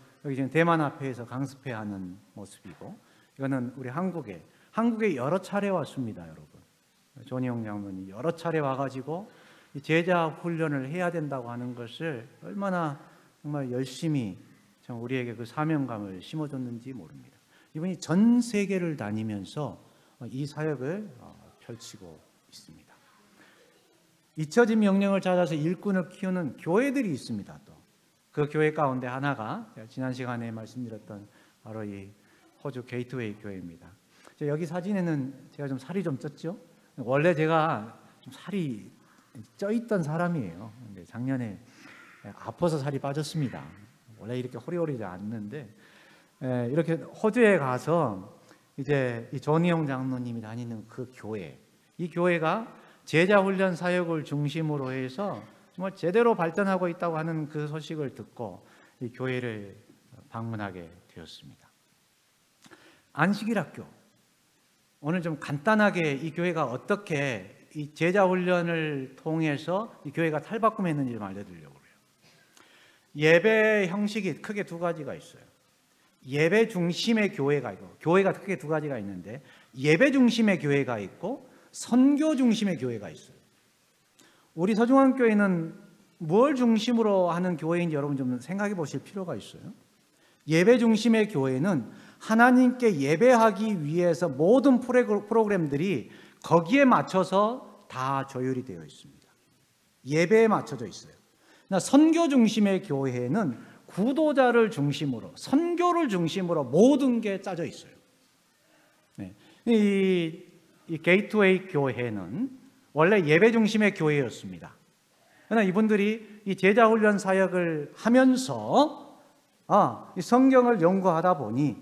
대만 앞에서 강습회하는 모습이고, 이거는 우리 한국에 여러 차례 왔습니다, 여러분. 조니용 장로님 여러 차례 와가지고 제자 훈련을 해야 된다고 하는 것을 얼마나 정말 열심히 우리에게 그 사명감을 심어줬는지 모릅니다. 이분이 전 세계를 다니면서 이 사역을 펼치고 있습니다. 잊혀진 명령을 찾아서 일꾼을 키우는 교회들이 있습니다. 또 그 교회 가운데 하나가 지난 시간에 말씀드렸던 바로 이 호주 게이트웨이 교회입니다. 여기 사진에는 제가 좀 살이 좀 쪘죠? 원래 제가 좀 살이 쪄 있던 사람이에요. 근데 작년에 아파서 살이 빠졌습니다. 원래 이렇게 호리호리지 않는데, 이렇게 호주에 가서 이제 이 조니용 장로님이 다니는 그 교회, 이 교회가 제자훈련 사역을 중심으로 해서 정말 제대로 발전하고 있다고 하는 그 소식을 듣고 이 교회를 방문하게 되었습니다. 안식일 학교, 오늘 좀 간단하게 이 교회가 어떻게 이 제자 훈련을 통해서 이 교회가 탈바꿈했는지 좀 알려드리려고 해요. 예배 형식이 크게 두 가지가 있어요. 예배 중심의 교회가 있고, 교회가 크게 두 가지가 있는데 예배 중심의 교회가 있고 선교 중심의 교회가 있어요. 우리 서중앙교회는 뭘 중심으로 하는 교회인지 여러분 좀 생각해 보실 필요가 있어요. 예배 중심의 교회는 하나님께 예배하기 위해서 모든 프로그램들이 거기에 맞춰서 다 조율이 되어 있습니다. 예배에 맞춰져 있어요. 선교 중심의 교회는 구도자를 중심으로, 선교를 중심으로 모든 게 짜져 있어요. 네. 이 게이트웨이 교회는 원래 예배 중심의 교회였습니다. 그러나 이분들이 이 제자 훈련 사역을 하면서 이 성경을 연구하다 보니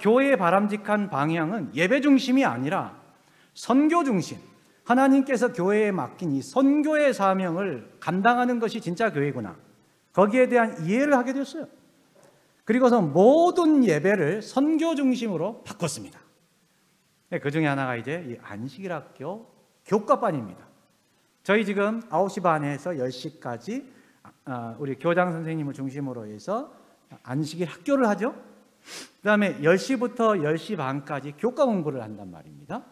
교회의 바람직한 방향은 예배 중심이 아니라 선교 중심, 하나님께서 교회에 맡긴 이 선교의 사명을 감당하는 것이 진짜 교회구나, 거기에 대한 이해를 하게 됐어요. 그리고서 모든 예배를 선교 중심으로 바꿨습니다. 그 중에 하나가 이제 이 안식일 학교 교과반입니다. 저희 지금 9시 반에서 10시까지 우리 교장 선생님을 중심으로 해서 안식일 학교를 하죠. 그 다음에 10시부터 10시 반까지 교과 공부를 한단 말입니다.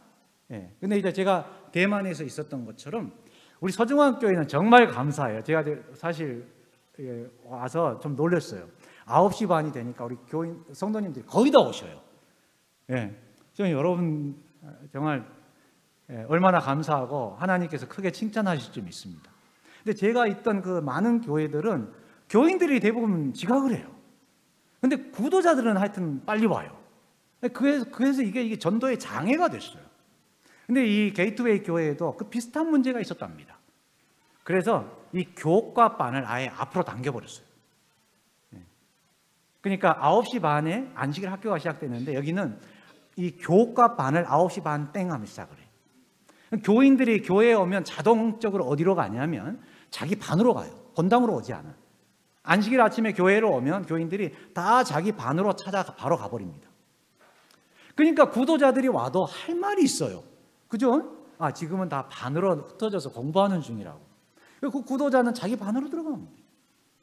근데 이제 제가 대만에서 있었던 것처럼 우리 서중앙교회는 정말 감사해요. 제가 사실 와서 좀 놀랐어요. 9시 반이 되니까 우리 교인 성도님들이 거의 다 오셔요. 좀 여러분 정말 얼마나 감사하고 하나님께서 크게 칭찬하실 줄 믿습니다. 근데 제가 있던 그 많은 교회들은 교인들이 대부분 지각을 해요. 근데 구도자들은 하여튼 빨리 와요. 그래서 이게 전도의 장애가 됐어요. 근데 이 게이트웨이 교회에도 그 비슷한 문제가 있었답니다. 그래서 이 교과반을 아예 앞으로 당겨버렸어요. 그러니까 9시 반에 안식일 학교가 시작되는데 여기는 이 교과반을 9시 반 땡 하면 시작을 해요. 교인들이 교회에 오면 자동적으로 어디로 가냐면 자기 반으로 가요. 본당으로 오지 않아요. 안식일 아침에 교회로 오면 교인들이 다 자기 반으로 찾아 바로 가버립니다. 그러니까 구도자들이 와도 할 말이 있어요. 그죠? 지금은 다 반으로 흩어져서 공부하는 중이라고. 그 구도자는 자기 반으로 들어갑니다.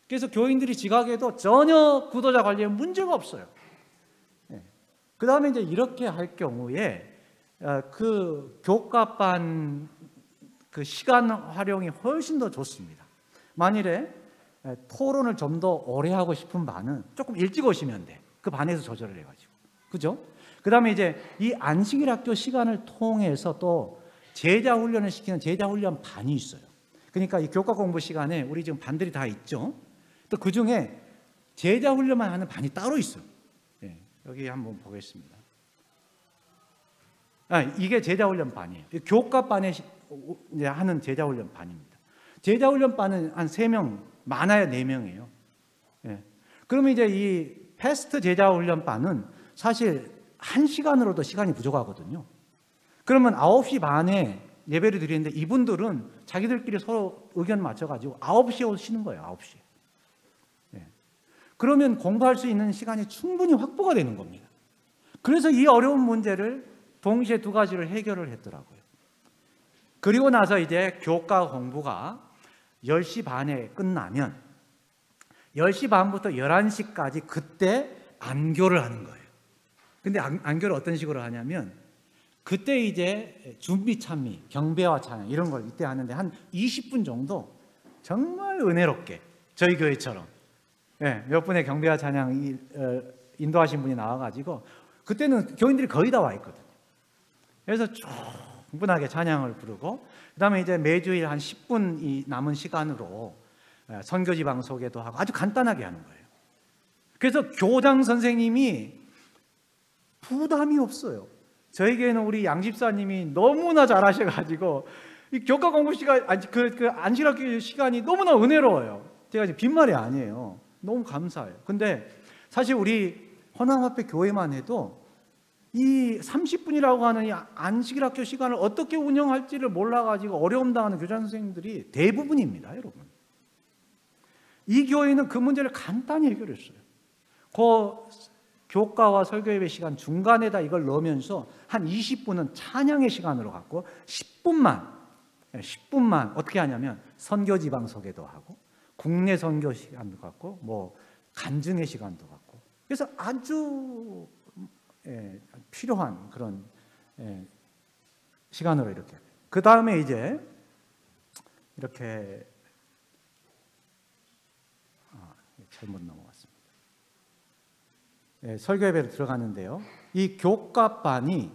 그래서 교인들이 지각해도 전혀 구도자 관리에 문제가 없어요. 그 다음에 이제 이렇게 할 경우에 그 교과반 그 시간 활용이 훨씬 더 좋습니다. 만일에 토론을 좀 더 오래 하고 싶은 반은 조금 일찍 오시면 돼. 그 반에서 조절을 해가지고. 그죠? 그 다음에 이제 이 안식일 학교 시간을 통해서 또 제자 훈련을 시키는 제자 훈련 반이 있어요. 그러니까 이 교과 공부 시간에 우리 지금 반들이 다 있죠. 또 그 중에 제자 훈련만 하는 반이 따로 있어요. 여기 한번 보겠습니다. 이게 제자 훈련 반이에요. 교과 반에 이제 하는 제자 훈련 반입니다. 제자 훈련 반은 한 3명, 많아야 4명이에요. 그러면 이제 이 패스트 제자 훈련 반은 사실 1시간으로도 시간이 부족하거든요. 그러면 9시 반에 예배를 드리는데 이분들은 자기들끼리 서로 의견 맞춰가지고 9시에 오시는 거예요. 9시에. 그러면 공부할 수 있는 시간이 충분히 확보가 되는 겁니다. 그래서 이 어려운 문제를 동시에 두 가지를 해결을 했더라고요. 그리고 나서 이제 교과 공부가 10시 반에 끝나면 10시 반부터 11시까지 그때 안교를 하는 거예요. 근데 안교를 어떤 식으로 하냐면 그때 이제 준비 찬미, 경배와 찬양 이런 걸 이때 하는데 한 20분 정도 정말 은혜롭게 저희 교회처럼 몇 분의 경배와 찬양 인도하신 분이 나와가지고 그때는 교인들이 거의 다 와 있거든요. 그래서 충분하게 찬양을 부르고 그 다음에 이제 매주일 한 10분 이 남은 시간으로 선교지방 소개도 하고 아주 간단하게 하는 거예요. 그래서 교장 선생님이 부담이 없어요. 저희 교회는 우리 양 집사님이 너무나 잘하셔가지고 이 교과 공부 시간, 그 안식일 시간이 너무나 은혜로워요. 제가 지금 빈말이 아니에요. 너무 감사해요. 근데 사실 우리 헌암합회 교회만 해도 이 30분이라고 하는 이 안식일 학교 시간을 어떻게 운영할지를 몰라가지고 어려움 당하는 교장 선생님들이 대부분입니다, 여러분. 이 교회는 그 문제를 간단히 해결했어요. 그 교과와 설교 예배 시간 중간에다 이걸 넣으면서 한 20분은 찬양의 시간으로 갖고 10분만 어떻게 하냐면 선교 지방서계도 하고 국내 선교 시간도 갖고 뭐 간증의 시간도 갖고 그래서 아주 필요한 그런 시간으로 이렇게 그 다음에 이제 이렇게 잘못 넘어갔습니다. 설교 예배로 들어가는데요. 이 교과반이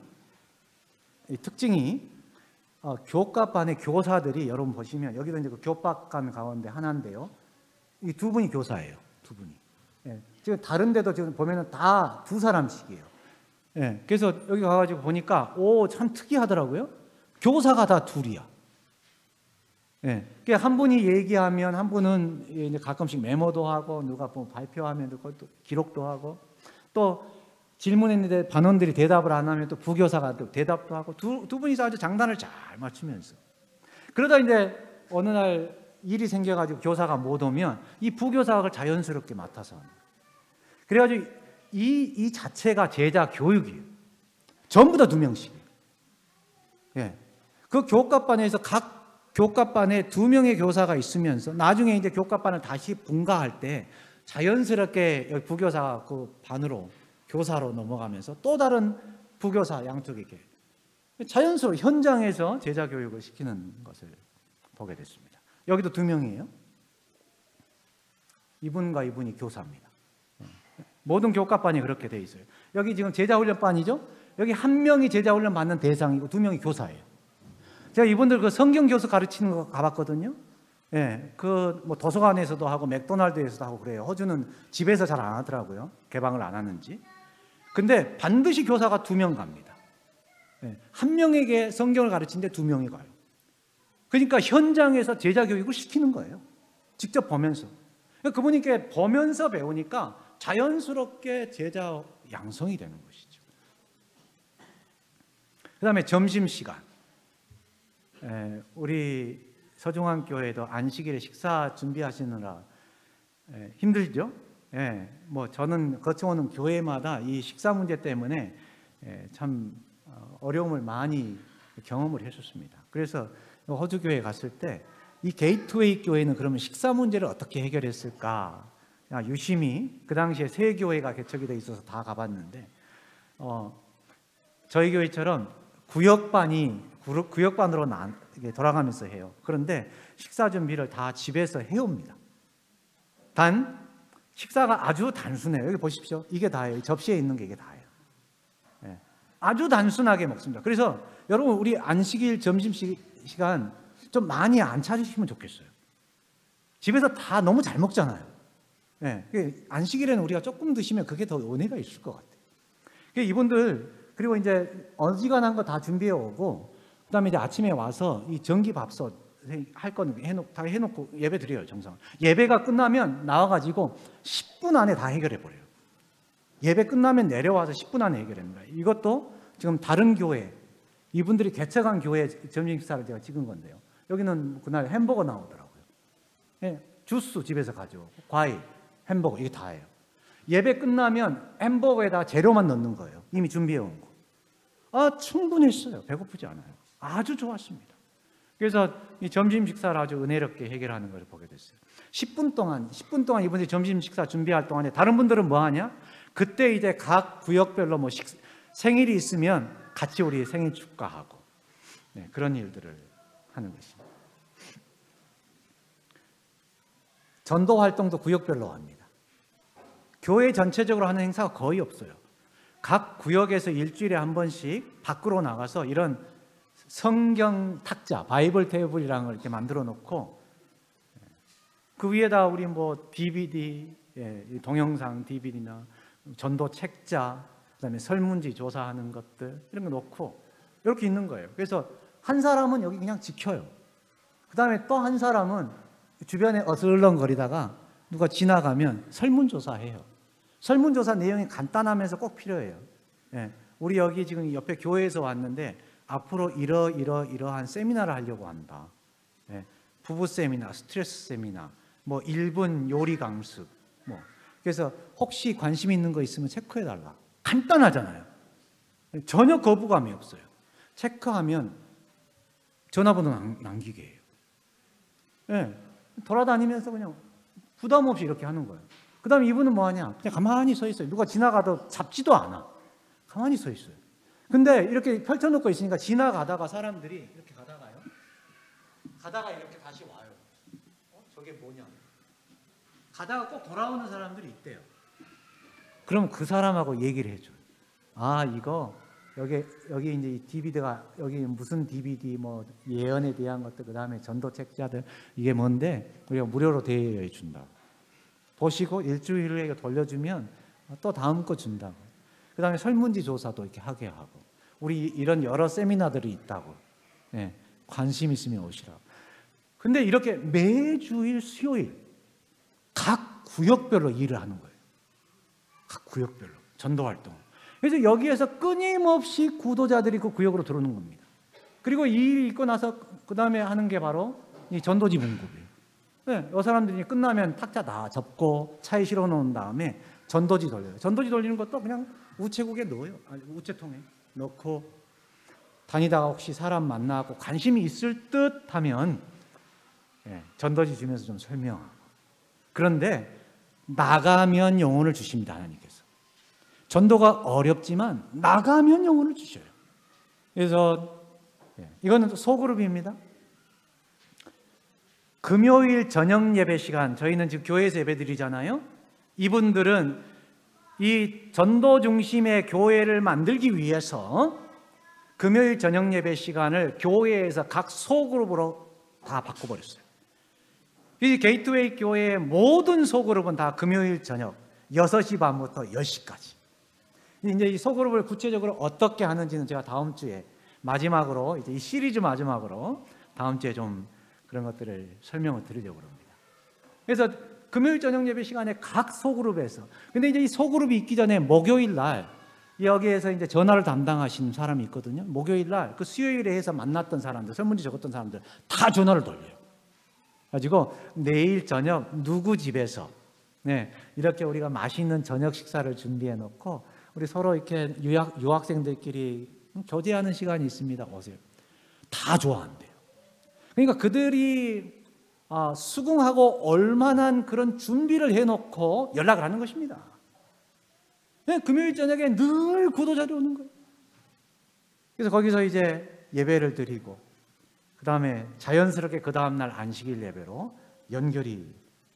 이 특징이 교과반의 교사들이 여러분 보시면 여기도 이제 그 교과관 가운데 하나인데요. 이 두 분이 교사예요. 두 분이. 지금 다른 데도 지금 보면은 다 두 사람씩이에요. 그래서 여기 가가지고 보니까 참 특이하더라고요. 교사가 다 둘이야. 한 분이 얘기하면 한 분은 이제 가끔씩 메모도 하고 누가 보면 발표하면 또 기록도 하고 또 질문했는데 반원들이 대답을 안 하면 또 부교사가 또 대답도 하고 두 분이서 아주 장단을 잘 맞추면서 그러다 이제 어느 날 일이 생겨가지고 교사가 못 오면 이 부교사가 그걸 자연스럽게 맡아서 합니다. 그래가지고 이 자체가 제자 교육이에요. 전부 다 2명씩이에요. 그 교과반에서 각 교과반에 2명의 교사가 있으면서 나중에 이제 교과반을 다시 분가할 때 자연스럽게 부교사가 그 반으로 교사로 넘어가면서 또 다른 부교사 양쪽에게 자연스러워 현장에서 제자 교육을 시키는 것을 보게 됐습니다. 여기도 2명이에요. 이분과 이분이 교사입니다. 모든 교과반이 그렇게 돼 있어요. 여기 지금 제자훈련반이죠. 여기 1명이 제자훈련 받는 대상이고 2명이 교사예요. 제가 이분들 그 성경 교수 가르치는 거 가봤거든요. 그 뭐 도서관에서도 하고 맥도날드에서도 하고 그래요. 호주는 집에서 잘 안 하더라고요. 개방을 안 하는지. 근데 반드시 교사가 2명 갑니다. 1명에게 성경을 가르치는데 2명이 가요. 그러니까 현장에서 제자 교육을 시키는 거예요. 직접 보면서. 그분이 이렇게 보면서 배우니까 자연스럽게 제자 양성이 되는 것이죠. 그 다음에 점심시간. 우리 서중환 교회도 안식일에 식사 준비하시느라 힘들죠? 뭐 저는 거쳐오는 교회마다 이 식사 문제 때문에 참 어려움을 많이 경험을 했었습니다. 그래서 호주 교회에 갔을 때 이 게이트웨이 교회는 그러면 식사 문제를 어떻게 해결했을까? 유심히 그 당시에 세 교회가 개척이 돼 있어서 다 가봤는데 저희 교회처럼 구역반으로 돌아가면서 해요. 그런데 식사 준비를 다 집에서 해옵니다. 단 식사가 아주 단순해요. 여기 보십시오. 이게 다예요. 접시에 있는 게 이게 다예요. 아주 단순하게 먹습니다. 그래서 여러분 우리 안식일 점심시간 좀 많이 안 찾으시면 좋겠어요. 집에서 다 너무 잘 먹잖아요. 안식일에는 우리가 조금 드시면 그게 더 은혜가 있을 것 같아요. 이분들 그리고 이제 어지간한 거 다 준비해 오고 그다음에 이제 아침에 와서 이 전기밥솥 할 건 다 해놓고 예배 드려요. 정상 예배가 끝나면 나와가지고 10분 안에 다 해결해 버려요. 예배 끝나면 내려와서 10분 안에 해결합니다. 이것도 지금 다른 교회 이분들이 개척한 교회 점심 식사를 제가 찍은 건데요. 여기는 그날 햄버거 나오더라고요. 주스 집에서 가져오고 과일, 햄버거 이게 다예요. 예배 끝나면 햄버거에다 재료만 넣는 거예요. 이미 준비해 온 거. 충분했어요. 배고프지 않아요. 아주 좋았습니다. 그래서 이 점심 식사를 아주 은혜롭게 해결하는 것을 보게 됐어요. 10분 동안 이분들이 점심 식사 준비할 동안에 다른 분들은 뭐 하냐? 그때 이제 각 구역별로 뭐 생일이 있으면 같이 우리 생일 축하하고 그런 일들을 하는 것입니다. 전도 활동도 구역별로 합니다. 교회 전체적으로 하는 행사가 거의 없어요. 각 구역에서 일주일에 한 번씩 밖으로 나가서 이런 성경 탁자, 바이블 테이블이라는 걸 이렇게 만들어 놓고 그 위에다 우리 뭐 DVD, 동영상 DVD나 전도 책자, 그다음에 설문지 조사하는 것들 이런 거 놓고 이렇게 있는 거예요. 그래서 한 사람은 여기 그냥 지켜요. 그다음에 또 한 사람은 주변에 어슬렁거리다가 누가 지나가면 설문조사해요. 설문조사 내용이 간단하면서 꼭 필요해요. 우리 여기 지금 옆에 교회에서 왔는데 앞으로 이러한 세미나를 하려고 한다. 부부 세미나, 스트레스 세미나, 뭐 1분 요리 강습, 뭐 그래서 혹시 관심 있는 거 있으면 체크해달라. 간단하잖아요. 전혀 거부감이 없어요. 체크하면 전화번호 남기게 해요. 네. 돌아다니면서 그냥 부담 없이 이렇게 하는 거예요. 그 다음에 이분은 뭐 하냐? 그냥 가만히 서 있어요. 누가 지나가도 잡지도 않아. 가만히 서 있어요. 근데 이렇게 펼쳐놓고 있으니까 지나가다가 사람들이 이렇게 가다가요. 가다가 이렇게 다시 와요. 저게 뭐냐? 가다가 꼭 돌아오는 사람들이 있대요. 그럼 그 사람하고 얘기를 해줘요. 아, 이거 여기 이제 이 DVD가 여기 무슨 DVD 뭐 예언에 대한 것들 그다음에 전도 책자들 이게 뭔데 우리가 무료로 대여해 준다. 보시고 일주일 후에 돌려주면 또 다음 거 준다고. 그다음에 설문지 조사도 이렇게 하게 하고 우리 이런 여러 세미나들이 있다고. 예, 관심 있으면 오시라고. 근데 이렇게 매주일 수요일 각 구역별로 일을 하는 거예요. 각 구역별로 전도 활동. 그래서 여기에서 끊임없이 구도자들이 그 구역으로 들어오는 겁니다. 그리고 이 일 있고 나서 그 다음에 하는 게 바로 이 전도지 문급이에요. 네, 이 사람들이 끝나면 탁자 다 접고 차에 실어 놓은 다음에 전도지 돌려요. 전도지 돌리는 것도 그냥 우체국에 넣어요. 아니, 우체통에 넣고 다니다가 혹시 사람 만나고 관심이 있을 듯 하면 전도지 주면서 좀 설명하고. 그런데 나가면 영혼을 주십니다. 하나님께서. 전도가 어렵지만 나가면 영혼을 주셔요. 그래서 이거는 소그룹입니다. 금요일 저녁 예배 시간 저희는 지금 교회에서 예배 드리잖아요. 이분들은 이 전도 중심의 교회를 만들기 위해서 금요일 저녁 예배 시간을 교회에서 각 소그룹으로 다 바꿔버렸어요. 이 게이트웨이 교회의 모든 소그룹은 다 금요일 저녁 6시 반부터 10시까지. 이제 이 소그룹을 구체적으로 어떻게 하는지는 제가 다음 주에 마지막으로 이제 이 시리즈 마지막으로 다음 주에 좀 그런 것들을 설명을 드리려고 합니다. 그래서 금요일 저녁 예배 시간에 각 소그룹에서 근데 이제 이 소그룹이 있기 전에 목요일 날 여기에서 이제 전화를 담당하시는 사람이 있거든요. 목요일 날 그 수요일에 해서 만났던 사람들, 설문지 적었던 사람들 다 전화를 돌려요. 가지고 내일 저녁 누구 집에서 이렇게 우리가 맛있는 저녁 식사를 준비해 놓고 우리 서로 이렇게 유학생들끼리 교제하는 시간이 있습니다. 오세요. 다 좋아한대요. 그러니까 그들이 수긍하고 얼마나 그런 준비를 해놓고 연락을 하는 것입니다. 금요일 저녁에 늘 구도자들이 오는 거예요. 그래서 거기서 이제 예배를 드리고 그 다음에 자연스럽게 그 다음날 안식일 예배로 연결이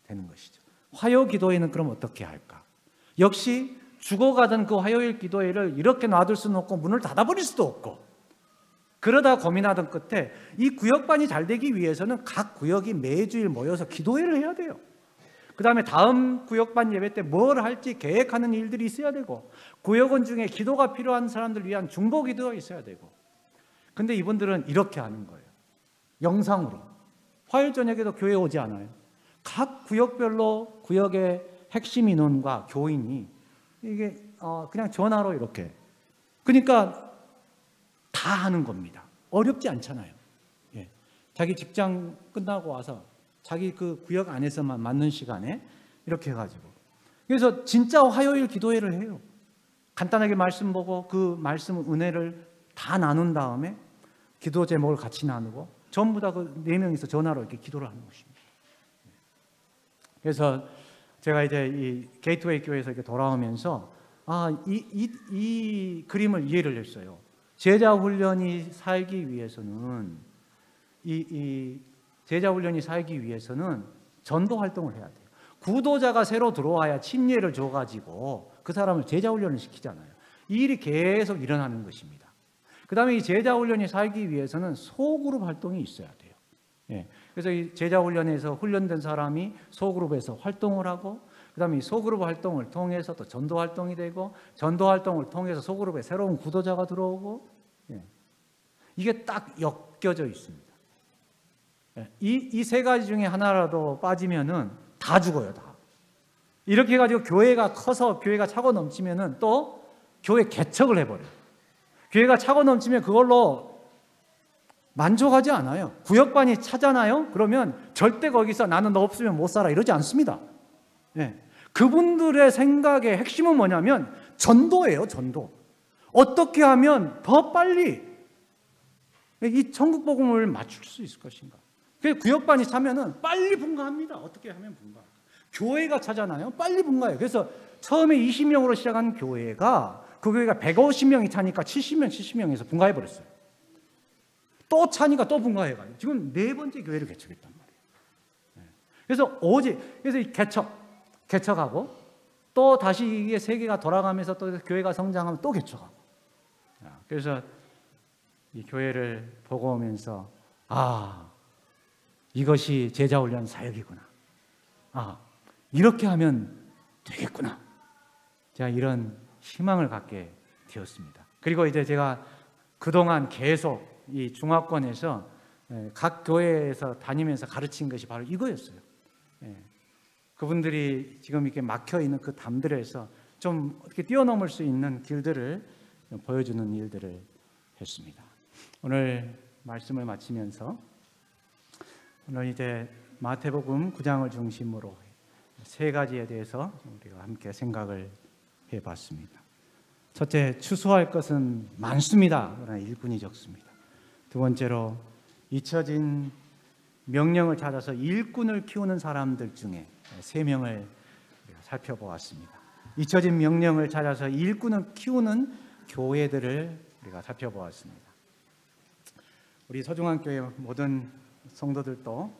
되는 것이죠. 화요 기도회는 그럼 어떻게 할까? 역시 죽어가던 그 화요일 기도회를 이렇게 놔둘 수는 없고 문을 닫아버릴 수도 없고 그러다 고민하던 끝에 이 구역반이 잘 되기 위해서는 각 구역이 매주일 모여서 기도회를 해야 돼요. 그 다음에 다음 구역반 예배 때 뭘 할지 계획하는 일들이 있어야 되고 구역원 중에 기도가 필요한 사람들 위한 중보 기도가 있어야 되고 근데 이분들은 이렇게 하는 거예요. 영상으로. 화요일 저녁에도 교회 오지 않아요. 각 구역별로 구역의 핵심 인원과 교인이 이게 그냥 전화로 이렇게 그러니까 다 하는 겁니다. 어렵지 않잖아요. 예. 자기 직장 끝나고 와서 자기 그 구역 안에서만 맞는 시간에 이렇게 해가지고 그래서 진짜 화요일 기도회를 해요. 간단하게 말씀 보고 그 말씀 은혜를 다 나눈 다음에 기도 제목을 같이 나누고 전부 다 그 4명이서 전화로 이렇게 기도를 하는 것입니다. 그래서 제가 이제 이 게이트웨이 교회에서 이렇게 돌아오면서 이 그림을 이해를 했어요. 제자 훈련이 살기 위해서는 이 제자 훈련이 살기 위해서는 전도 활동을 해야 돼요. 구도자가 새로 들어와야 침례를 줘가지고 그 사람을 제자 훈련을 시키잖아요. 이 일이 계속 일어나는 것입니다. 그 다음에 이 제자 훈련이 살기 위해서는 소그룹 활동이 있어야 돼요. 예. 그래서 이 제자 훈련에서 훈련된 사람이 소그룹에서 활동을 하고 그 다음에 이 소그룹 활동을 통해서 또 전도 활동이 되고 전도 활동을 통해서 소그룹에 새로운 구도자가 들어오고 이게 딱 엮여져 있습니다. 이 세 가지 중에 하나라도 빠지면은 다 죽어요, 다. 이렇게 해가지고 교회가 커서 교회가 차고 넘치면은 또 교회 개척을 해버려요. 교회가 차고 넘치면 그걸로 만족하지 않아요. 구역반이 차잖아요. 그러면 절대 거기서 나는 너 없으면 못 살아 이러지 않습니다. 그분들의 생각의 핵심은 뭐냐면 전도예요, 전도. 어떻게 하면 더 빨리 이 천국 복음을 맞출 수 있을 것인가. 그래서 구역반이 차면은 빨리 분가합니다. 어떻게 하면 분가. 교회가 차잖아요. 빨리 분가해요. 그래서 처음에 20명으로 시작한 교회가 그 교회가 150명이 차니까 70명에서 분가해 버렸어요. 또 차니까 또 분가해가지고 지금 4번째 교회를 개척했단 말이에요. 그래서 이 개척하고 또 다시 이게 세계가 돌아가면서 또 교회가 성장하면 또 개척하고. 그래서 이 교회를 보고 오면서 이것이 제자훈련 사역이구나. 이렇게 하면 되겠구나. 제가 이런 희망을 갖게 되었습니다. 그리고 이제 제가 그동안 계속 이 중화권에서 각 교회에서 다니면서 가르친 것이 바로 이거였어요. 그분들이 지금 이렇게 막혀 있는 그 담들에서 좀 어떻게 뛰어넘을 수 있는 길들을 보여주는 일들을 했습니다. 오늘 말씀을 마치면서 오늘 이제 마태복음 9장을 중심으로 3가지에 대해서 우리가 함께 생각을 해봤습니다. 첫째, 추수할 것은 많습니다. 그러나 일꾼이 적습니다. 두 번째로, 잊혀진 명령을 찾아서 일꾼을 키우는 사람들 중에 3명을 우리가 살펴보았습니다. 잊혀진 명령을 찾아서 일꾼을 키우는 교회들을 우리가 살펴보았습니다. 우리 서중한 교회 모든 성도들도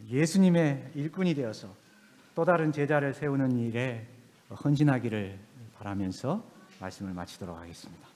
예수님의 일꾼이 되어서 또 다른 제자를 세우는 일에 헌신하기를 바라면서 말씀을 마치도록 하겠습니다.